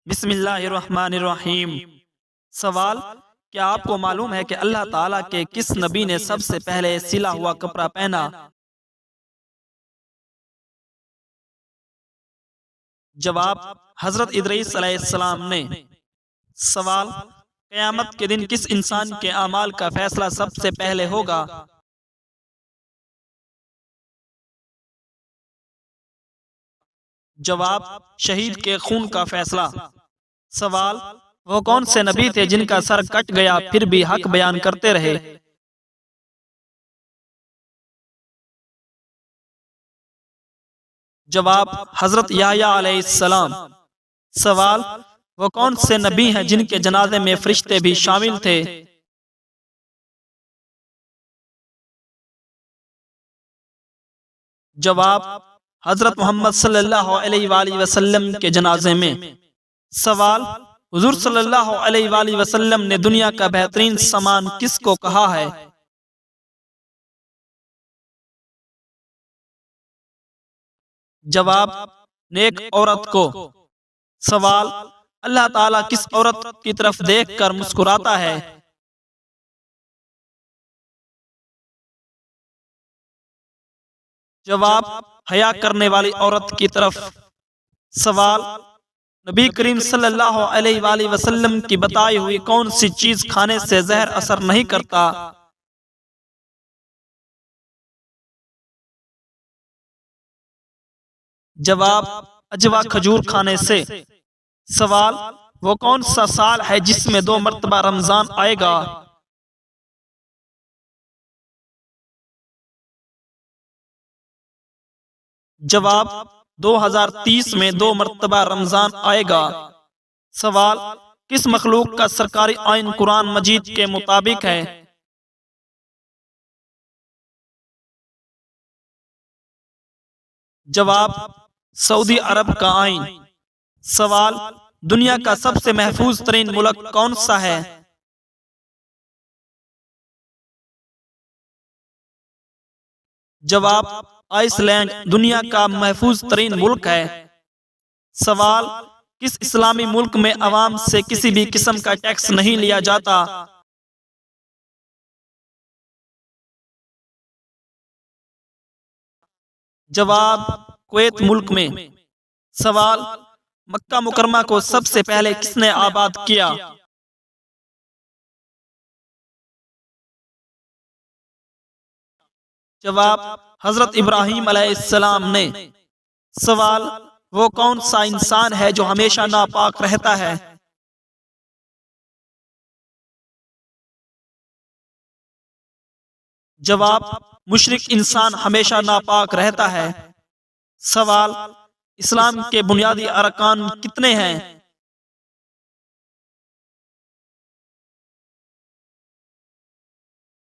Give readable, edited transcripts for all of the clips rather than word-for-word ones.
بسم اللہ الرحمن الرحیم۔ سوال: کیا آپ کو معلوم ہے کہ اللہ تعالیٰ کے کس نبی نے سب سے پہلے سلا ہوا کپڑا پہنا؟ جواب: حضرت ادریس علیہ السلام نے۔ سوال: قیامت کے دن کس انسان کے اعمال کا فیصلہ سب سے پہلے ہوگا؟ جواب: شہید کے خون کا فیصلہ۔ سوال: وہ کون سے نبی تھے جن کا سر کٹ گیا پھر بھی حق بیان کرتے رہے؟ جواب: حضرت یحییٰ علیہ السلام۔ سوال: وہ کون سے نبی ہیں جن کے جنازے میں فرشتے بھی شامل تھے؟ جواب: حضرت محمد صلی اللہ علیہ وآلہ وسلم کے جنازے میں۔ سوال: حضور صلی اللہ علیہ وآلہ وسلم نے دنیا کا بہترین سامان کس کو کہا ہے؟ جواب: نیک عورت کو۔ سوال: اللہ تعالیٰ کس عورت کی طرف دیکھ کر مسکراتا ہے؟ جواب: حیا کرنے والی عورت کی طرف۔ سوال: نبی کریم صلی اللہ علیہ وآلہ وسلم کی بتائی ہوئی کون سی چیز کھانے سے زہر اثر نہیں کرتا؟ جواب: اجوا کھجور کھانے سے۔ سوال: وہ کون سا سال ہے جس میں 2 مرتبہ رمضان آئے گا؟ جواب: 2030 میں 2 مرتبہ رمضان آئے گا۔ سوال: کس مخلوق کا سرکاری آئین قرآن مجید کے مطابق ہے؟ جواب: سعودی عرب کا آئین۔ سوال: دنیا کا سب سے محفوظ ترین ملک کون سا ہے؟ جواب: آئس لینڈ دنیا کا محفوظ ترین ملک ہے۔ سوال: کس اسلامی ملک میں عوام سے کسی بھی قسم کا ٹیکس نہیں لیا جاتا؟ جواب: کویت ملک میں۔ سوال: مکہ مکرمہ کو سب سے پہلے کس نے آباد کیا؟ جواب: حضرت ابراہیم علیہ السلام نے۔ سوال: وہ کون سا انسان ہے جو ہمیشہ ناپاک رہتا ہے؟ جواب: مشرک انسان ہمیشہ ناپاک رہتا ہے۔ سوال: اسلام کے بنیادی ارکان کتنے ہیں؟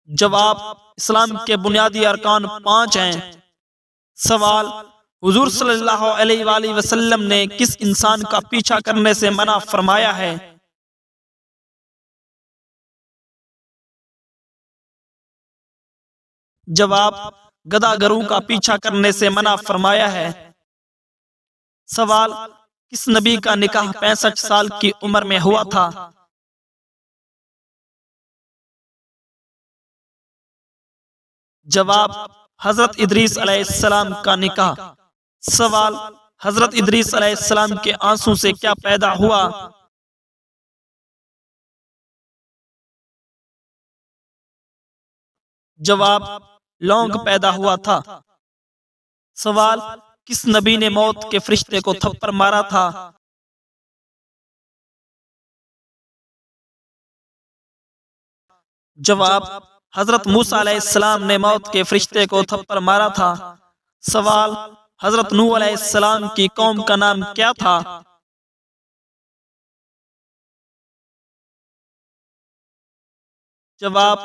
جواب: اسلام کے بنیادی ارکان 5 ہیں۔ سوال: حضور صلی اللہ علیہ وآلہ وسلم نے کس انسان کا پیچھا کرنے سے منع فرمایا ہے؟ جواب: گدھا گروں کا پیچھا کرنے سے منع فرمایا ہے۔ سوال: کس نبی کا نکاح 65 سال کی عمر میں ہوا تھا؟ جواب: حضرت ادریس علیہ السلام کا نکاح۔ سوال: حضرت ادریس علیہ السلام کے آنسو سے کیا پیدا ہوا؟ جواب: لونگ پیدا ہوا تھا۔ سوال: کس نبی نے موت کے فرشتے کو تھپڑ مارا تھا؟ جواب: حضرت موسیٰ علیہ السلام نے موت کے فرشتے کو تھپڑ مارا تھا۔ سوال: حضرت نوح علیہ السلام کی قوم کا نام کیا تھا؟ جواب: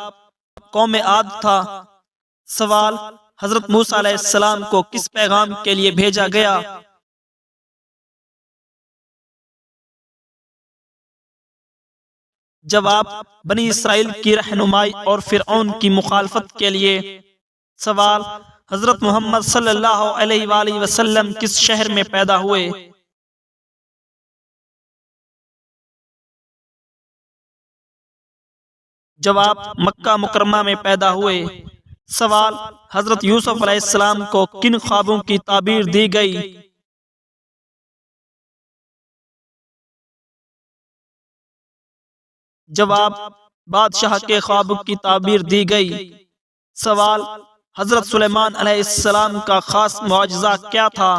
قوم عاد تھا۔ سوال: حضرت موسیٰ علیہ السلام کو کس پیغام کے لیے بھیجا گیا؟ جواب: بنی اسرائیل کی رہنمائی اور فرعون کی مخالفت کے لیے۔ سوال: حضرت محمد صلی اللہ علیہ وآلہ وسلم کس شہر میں پیدا ہوئے؟ جواب: مکہ مکرمہ میں پیدا ہوئے۔ سوال: حضرت یوسف علیہ السلام کو کن خوابوں کی تعبیر دی گئی؟ جواب: بادشاہ کے خواب کی تعبیر دی گئی۔ سوال: حضرت سلیمان علیہ السلام کا خاص معجزہ کیا تھا؟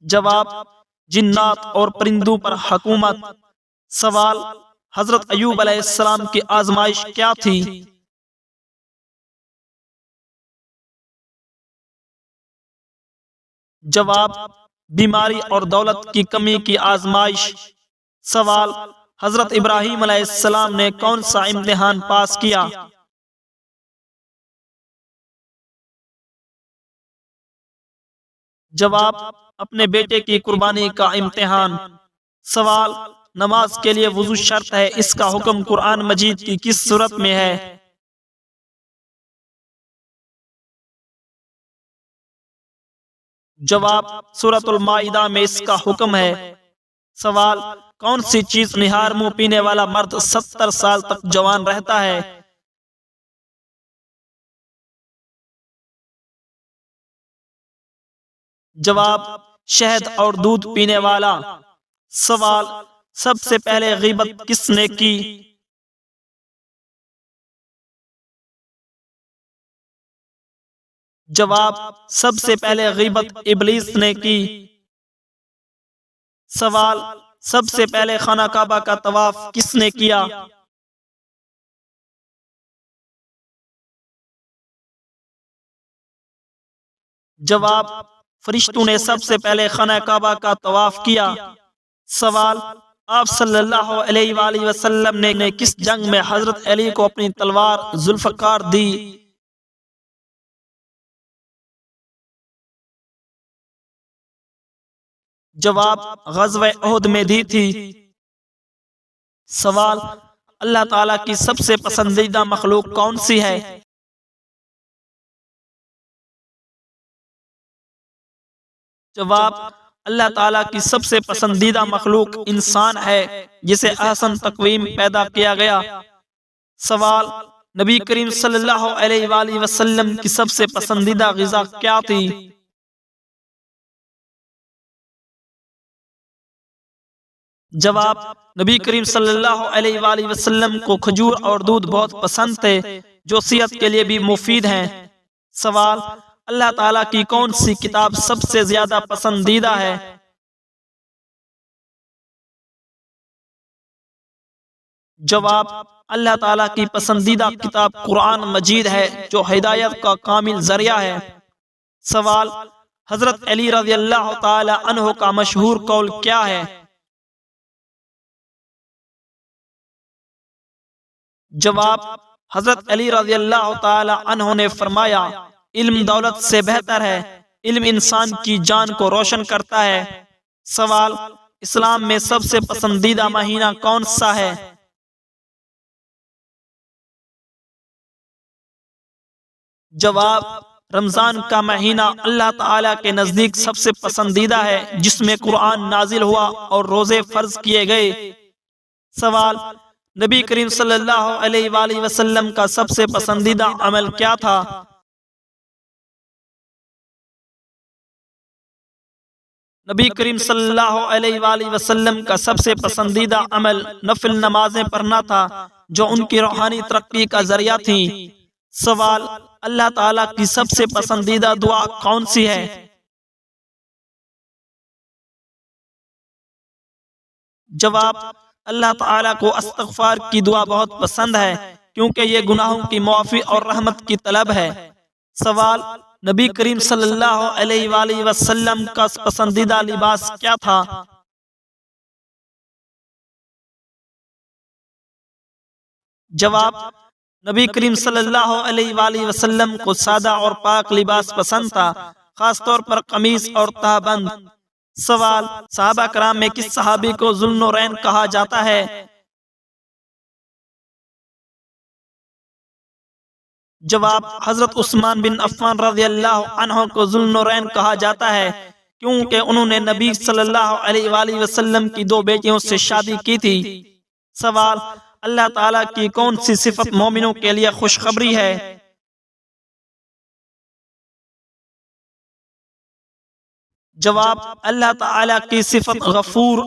جواب: جنات اور پرندوں پر حکومت۔ سوال: حضرت ایوب علیہ السلام کی آزمائش کیا تھی؟ جواب: بیماری اور دولت کی کمی کی آزمائش۔ سوال: حضرت ابراہیم علیہ السلام نے کون سا امتحان پاس کیا؟ جواب: اپنے بیٹے کی قربانی کا امتحان۔ سوال: نماز کے لیے وضو شرط ہے، اس کا حکم قرآن مجید کی کس سورت میں ہے؟ جواب: سورۃ المائدہ میں اس کا حکم ہے۔ سوال: کون سی چیز نہار منہ پینے والا مرد 70 سال تک جوان رہتا ہے؟ جواب: شہد اور دودھ پینے والا۔ سوال: سب سے پہلے غیبت کس نے کی؟ جواب: سب سے پہلے غیبت ابلیس نے کی۔ سوال: سب سے پہلے خانہ کعبہ کا طواف کس نے کیا؟ جواب: فرشتوں نے سب سے پہلے خانہ کعبہ کا طواف کیا۔ سوال: آپ صلی اللہ علیہ وآلہ وسلم نے کس جنگ میں حضرت علی کو اپنی تلوار ذوالفقار دی؟ جواب: غزوہ احد میں دی تھی۔ سوال: اللہ تعالیٰ کی سب سے پسندیدہ مخلوق کون سی ہے؟ جواب: اللہ تعالیٰ کی سب سے پسندیدہ مخلوق انسان ہے، جسے احسن تقویم پیدا کیا گیا۔ سوال: نبی کریم صلی اللہ علیہ وآلہ وسلم کی سب سے پسندیدہ غذا کیا تھی؟ جواب: نبی کریم صلی اللہ علیہ وآلہ وسلم کو کھجور اور دودھ بہت پسند تھے، جو صحت کے لیے بھی مفید ہیں۔ سوال: اللہ تعالیٰ کی کون سی کتاب سب سے زیادہ پسندیدہ ہے؟ جواب: اللہ تعالیٰ کی پسندیدہ کتاب قرآن مجید ہے، جو ہدایت کا کامل ذریعہ ہے۔ سوال: حضرت علی رضی اللہ تعالی عنہ کا مشہور قول کیا ہے؟ جواب: حضرت علی رضی اللہ تعالی عنہ نے فرمایا، علم دولت سے بہتر ہے، علم انسان کی جان کو روشن کرتا ہے۔ سوال: اسلام میں سب سے پسندیدہ مہینہ کون سا ہے؟ جواب: رمضان کا مہینہ اللہ تعالیٰ کے نزدیک سب سے پسندیدہ ہے، جس میں قرآن نازل ہوا اور روزے فرض کیے گئے۔ سوال: نبی کریم صلی اللہ علیہ وآلہ وسلم کا سب سے پسندیدہ عمل کیا تھا؟ نبی کریم صلی اللہ علیہ وآلہ وسلم کا سب سے پسندیدہ عمل نفل نمازیں پڑھنا تھا، جو ان کی روحانی ترقی کا ذریعہ تھیں۔ سوال: اللہ تعالیٰ کی سب سے پسندیدہ دعا کون سی ہے؟ جواب: اللہ تعالیٰ کو استغفار کی دعا بہت پسند ہے، کیونکہ یہ گناہوں کی معافی اور رحمت کی طلب ہے۔ سوال: نبی کریم صلی اللہ علیہ وآلہ وسلم کا پسندیدہ لباس کیا تھا؟ جواب: نبی کریم صلی اللہ علیہ وآلہ وسلم کو سادہ اور پاک لباس پسند تھا، خاص طور پر قمیص اور تہبند۔ سوال: صحابہ کرام میں کس صحابی کو ذو النورین کہا جاتا ہے؟ جواب: حضرت عثمان بن عفان رضی اللہ عنہ کو ذو النورین کہا جاتا ہے، کیونکہ انہوں نے نبی صلی اللہ علیہ وآلہ وسلم کی 2 بیٹیوں سے شادی کی تھی۔ سوال: اللہ تعالیٰ کی کون سی صفت مومنوں کے لیے خوشخبری ہے؟ جواب: اللہ تعالیٰ کی صفت غفور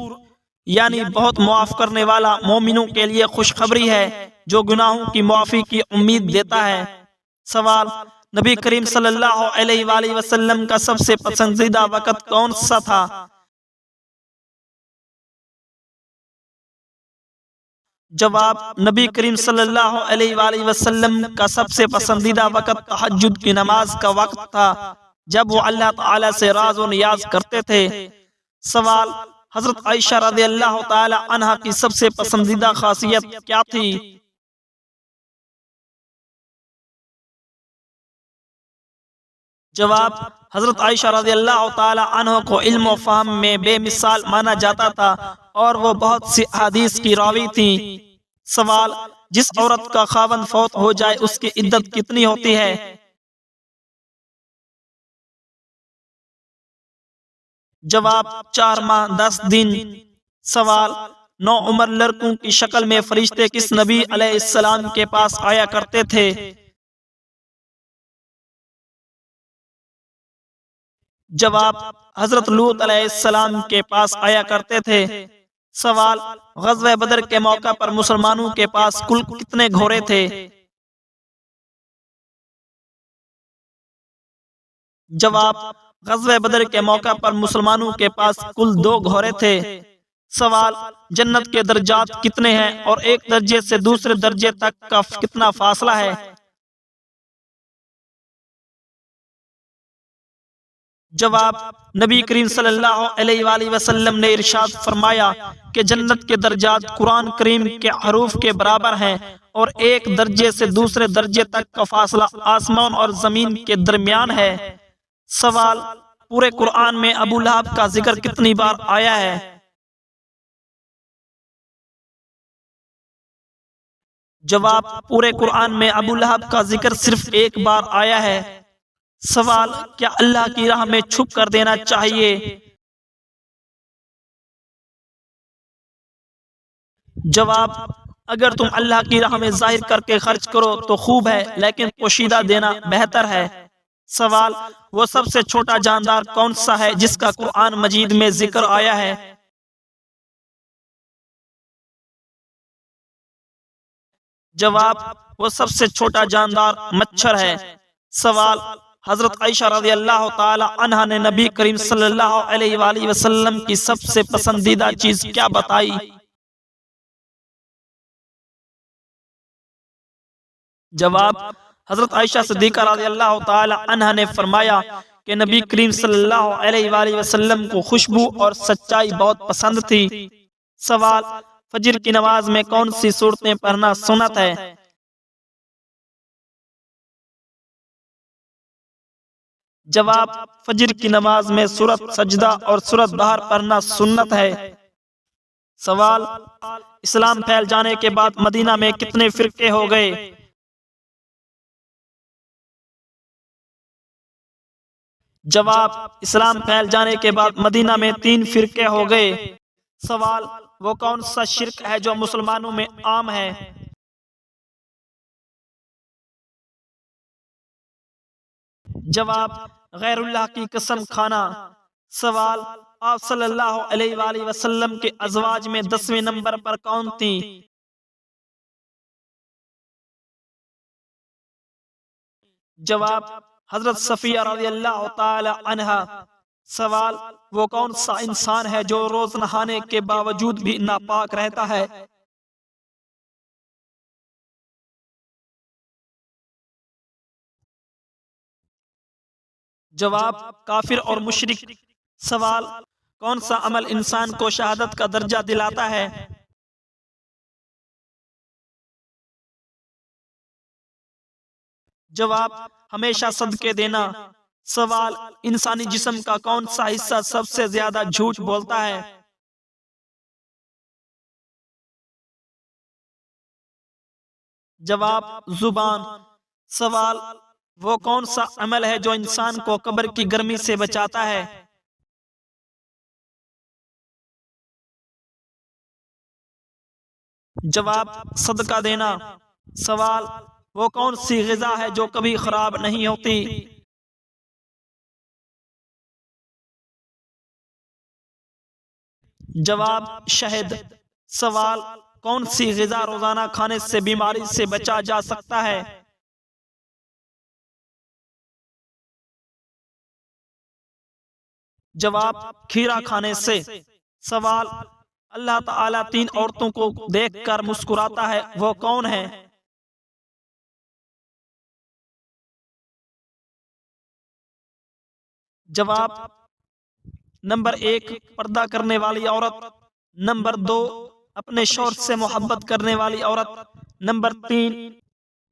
یعنی بہت معاف کرنے والا مومنوں کے لیے خوشخبری ہے جو گناہوں کی معافی کی امید دیتا ہے۔ سوال: نبی کریم صلی اللہ علیہ وآلہ وسلم کا سب سے پسندیدہ وقت کون سا تھا؟ جواب: نبی کریم صلی اللہ علیہ وآلہ وسلم کا سب سے پسندیدہ وقت تہجد کی نماز کا وقت تھا جب وہ اللہ تعالی سے راز و نیاز کرتے تھے۔ سوال: حضرت عائشہ رضی اللہ تعالی عنہا کی سب سے پسندیدہ خاصیت کیا تھی؟ جواب: حضرت عائشہ رضی اللہ تعالی عنہ کو علم و فہم میں بے مثال مانا جاتا تھا اور وہ بہت سی احادیث کی راوی تھیں۔ سوال: جس عورت کا خاوند فوت ہو جائے اس کی عدت کتنی ہوتی ہے؟ جواب: 4 ماہ 10 دن۔ سوال: 9 عمر لڑکوں کی شکل میں فرشتے کس نبی علیہ السلام کے پاس آیا کرتے تھے؟ جواب: حضرت لوط علیہ السلام کے پاس آیا کرتے تھے۔ سوال: غزوہ بدر کے موقع پر مسلمانوں کے پاس کل کتنے گھوڑے تھے؟ جواب: غزوہ بدر کے موقع پر مسلمانوں کے پاس کل 2 گھوڑے تھے۔ سوال: جنت کے درجات کتنے ہیں اور ایک درجے سے دوسرے درجے تک کا کتنا فاصلہ ہے؟ جواب: نبی کریم صلی اللہ علیہ وآلہ وسلم نے ارشاد فرمایا کہ جنت کے درجات قرآن کریم کے حروف کے برابر ہیں اور ایک درجے سے دوسرے درجے تک کا فاصلہ آسمان اور زمین کے درمیان ہے۔ سوال: پورے قرآن میں ابو لہب کا ذکر کتنی بار آیا ہے؟ جواب: پورے قرآن میں ابو لہب کا ذکر صرف ایک بار آیا ہے۔ سوال: کیا اللہ کی راہ میں چھپ کر دینا چاہیے؟ جواب: اگر تم اللہ کی راہ میں ظاہر کر کے خرچ کرو تو خوب ہے لیکن پوشیدہ دینا بہتر ہے۔ سوال: وہ سب سے چھوٹا جاندار کون سا ہے جس کا قرآن مجید میں ذکر آیا ہے؟ جواب: وہ سب سے چھوٹا جاندار مچھر ہے۔ سوال: حضرت عائشہ رضی اللہ تعالی عنہا نے نبی کریم صلی اللہ علیہ وآلہ وسلم کی سب سے پسندیدہ چیز کیا بتائی؟ جواب: حضرت عائشہ صدیقہ رضی اللہ تعالی عنہا نے فرمایا کہ نبی کریم صلی اللہ علیہ وآلہ وسلم کو خوشبو اور سچائی بہت پسند تھی۔ سوال: فجر کی نماز میں کون سی سورتیں پڑھنا سنت ہے؟ جواب: فجر کی نماز میں سورت سجدہ اور سورت بہر پڑھنا سنت ہے۔ سوال: اسلام پھیل جانے کے بعد مدینہ میں کتنے فرقے ہو گئے؟ جواب: اسلام پھیل جانے کے بعد مدینہ میں 3 فرقے ہو گئے۔ سوال: وہ کون سا شرک ہے جو مسلمانوں میں عام ہے؟ جواب: غیر اللہ کی قسم کھانا۔ سوال: آپ صلی اللہ علیہ وآلہ وسلم کے ازواج میں 10ویں نمبر پر کون تھیں؟ جواب: حضرت صفیہ رضی اللہ تعالی عنہا۔ سوال: وہ کون سا انسان ہے جو روز نہانے کے باوجود بھی ناپاک رہتا ہے؟ جواب: کافر اور مشرک۔ سوال: کون سا عمل انسان کو شہادت کا درجہ دلاتا ہے؟ جواب: ہمیشہ صدقے دینا۔ سوال: انسانی جسم کا کون سا حصہ سب سے زیادہ جھوٹ بولتا ہے؟ جواب: زبان۔ سوال: وہ کون سا عمل ہے جو انسان کو قبر کی گرمی سے بچاتا ہے؟ جواب صدقہ دینا۔ سوال وہ کون سی غذا ہے جو کبھی خراب نہیں ہوتی؟ جواب شہد۔ سوال کون سی غذا روزانہ کھانے سے بیماری سے بچا جا سکتا ہے؟ جواب کھیرا کھانے سے۔ سوال اللہ تعالیٰ 3 عورتوں کو دیکھ کر مسکراتا ہے، وہ کون ہے؟ جواب نمبر 1 پردہ کرنے والی عورت، نمبر 2 اپنے شوہر سے محبت کرنے والی عورت، نمبر 3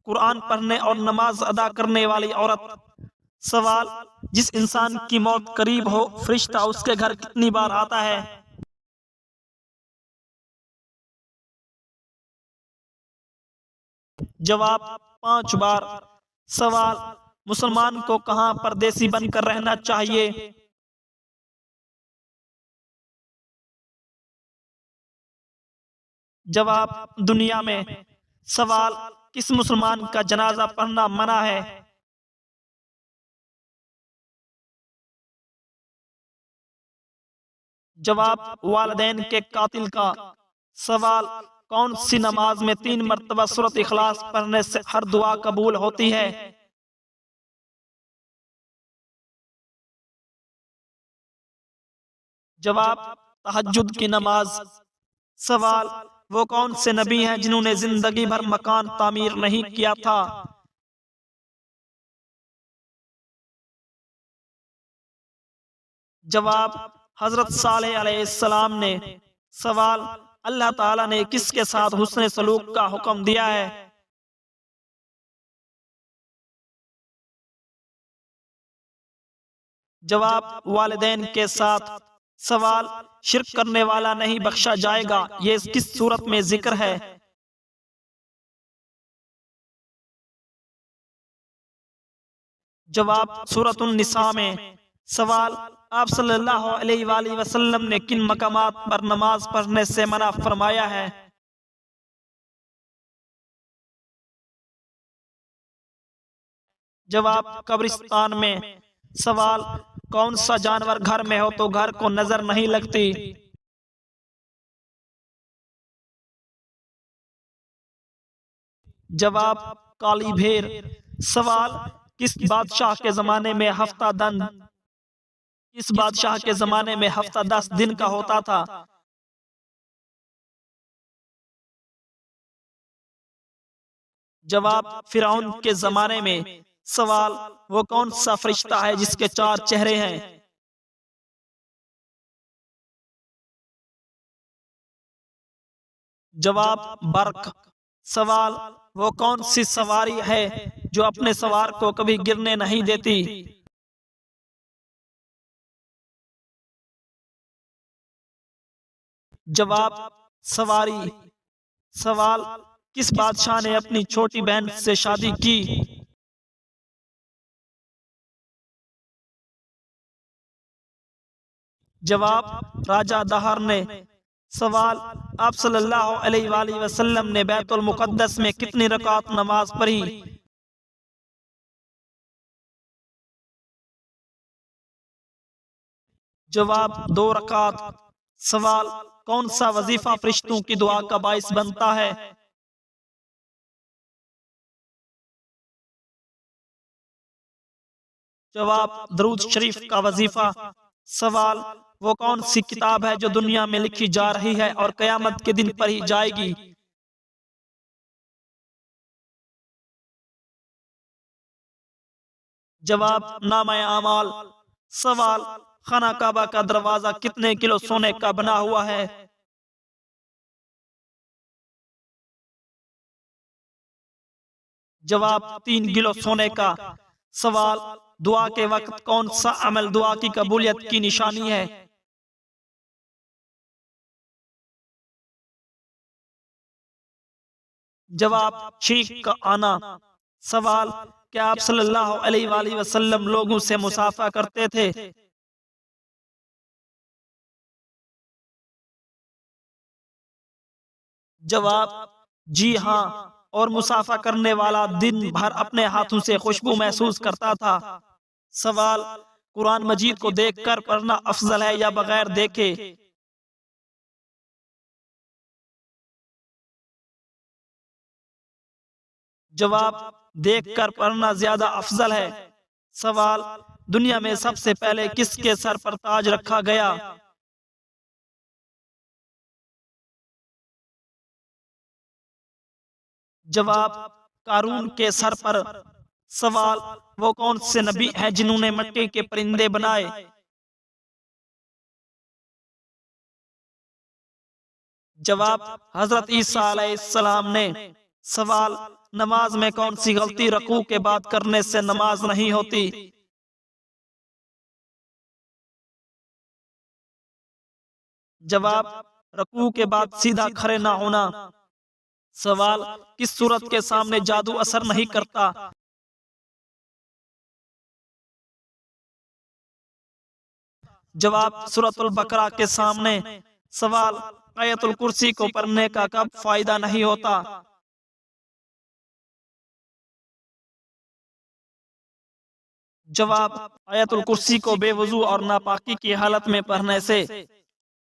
قرآن پڑھنے اور نماز ادا کرنے والی عورت۔ سوال جس انسان کی موت قریب ہو فرشتہ اس کے گھر کتنی بار آتا ہے؟ جواب 5 بار۔ سوال مسلمان کو کہاں پردیسی بن کر رہنا چاہیے؟ جواب دنیا میں۔ سوال کس مسلمان کا جنازہ پڑھنا منع ہے؟ جواب والدین کے قاتل کا۔ سوال کون سی نماز میں 3 مرتبہ سورۃ اخلاص پڑھنے سے ہر دعا قبول ہوتی ہے؟ جواب تہجد کی نماز۔ سوال وہ کون سے نبی ہیں جنہوں نے زندگی بھر مکان تعمیر نہیں کیا تھا؟ جواب حضرت صالح علیہ السلام نے۔ سوال اللہ تعالیٰ نے کس کے ساتھ حسن سلوک کا حکم دیا ہے؟ جواب والدین کے ساتھ۔ سوال شرک کرنے والا نہیں بخشا جائے گا، یہ کس صورت میں ذکر ہے؟ جواب سورۃ النساء میں۔ سوال آپ صلی اللہ علیہ وآلہ وسلم نے کن مقامات پر نماز پڑھنے سے منع فرمایا ہے؟ جواب قبرستان میں۔ سوال کون سا جانور گھر میں ہو تو گھر کو نظر نہیں لگتی؟ جواب کالی بھیر۔ سوال کس بادشاہ کے زمانے میں ہفتہ ہفتہ 10 دن کا ہوتا تھا؟ جواب فرعون کے زمانے میں۔ سوال وہ کون سا فرشتہ ہے جس کے 4 چہرے ہیں؟ جواب برق۔ سوال وہ کون سی سواری ہے جو اپنے سوار کو کبھی گرنے نہیں دیتی؟ جواب سواری۔ سوال کس بادشاہ نے اپنی چھوٹی بہن سے شادی کی؟ جواب راجہ دہر نے۔ سوال آپ صلی اللہ علیہ وآلہ وسلم نے بیت المقدس میں کتنی رکعت نماز پڑھی؟ جواب 2 رکعت۔ سوال کون سا وظیفہ فرشتوں کی دعا کا باعث بنتا ہے؟ جواب درود شریف کا وظیفہ۔ سوال وہ کون سی کتاب ہے جو دنیا میں لکھی جا رہی ہے اور قیامت کے دن پڑھی جائے گی؟ جواب نامہ اعمال۔ سوال خانہ کعبہ کا دروازہ کتنے کلو سونے کا بنا ہوا ہے؟ جواب 3 کلو سونے کا۔ سوال دعا کے وقت کون سا عمل دعا کی قبولیت کی نشانی ہے؟ جواب چھینک کا آنا۔ سوال کیا آپ صلی اللہ علیہ وآلہ وسلم لوگوں سے مصافحہ کرتے تھے؟ جواب: جی ہاں، اور مسافہ کرنے والا دن بھر اپنے ہاتھوں سے خوشبو محسوس کرتا تھا۔ سوال: قرآن مجید کو دیکھ کر پڑھنا افضل ہے یا بغیر دیکھے؟ جواب: دیکھ کر پڑھنا زیادہ افضل ہے۔ سوال: دنیا میں سب سے پہلے کس کے سر پر تاج رکھا گیا؟ جواب: قارون کے سر پر۔ سوال: وہ کون سے نبی ہیں جنہوں نے مٹی کے پرندے بنائے؟ جواب: حضرت عیسیٰ علیہ السلام نے۔ سوال: نماز میں کون سی غلطی رکوع کے بعد کرنے سے نماز نہیں ہوتی؟ جواب: رکوع کے بعد سیدھا کھڑے نہ ہونا۔ سوال: کس صورت کے سامنے جادو اثر نہیں کرتا؟ جواب: سورۃ البقرہ کے سامنے۔ سوال: آیت الکرسی کو پڑھنے کا کب فائدہ نہیں ہوتا؟ جواب: آیت الکرسی کو بے وضو اور ناپاکی کی حالت میں پڑھنے سے۔